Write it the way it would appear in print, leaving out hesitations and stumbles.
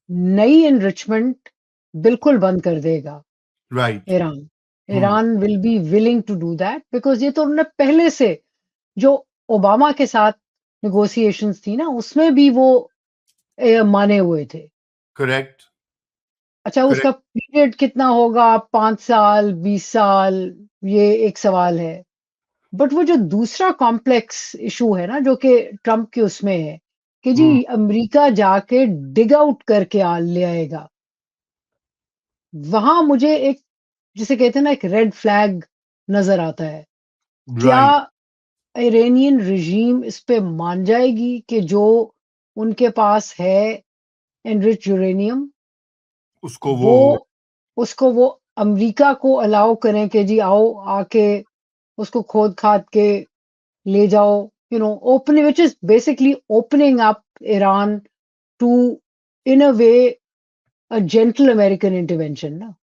نئی انریچمنٹ بالکل بند کر دے گا right. Iran. Iran will be willing to do that because یہ تو انہوں نے پہلے سے جو اوباما کے ساتھ نیگوسیشنز تھی نا اس میں بھی وہ مانے ہوئے تھے. کریکٹ. اچھا اس کا پیریڈ کتنا ہوگا 5 سال 20 سال یہ ایک سوال ہے. بٹ وہ جو دوسرا کمپلیکس ایشو ہے نا جو کہ ٹرمپ کے اس میں ہے کہ جی امریکہ جا کے ڈگ آؤٹ کر کے لے آئے گا, وہاں مجھے ایک جسے کہتے ہیں نا ایک ریڈ فلیگ نظر آتا ہے. کیا رائٹ. ایرانین رژیم اس پہ مان جائے گی کہ جو ان کے پاس ہے انرچ یورینیم اس کو وہ امریکہ کو الاؤ کریں کہ جی آؤ آ کے اس کو کھود کھاد کے لے جاؤ, opening, which is basically opening up Iran to, in a way, a gentle American intervention. No?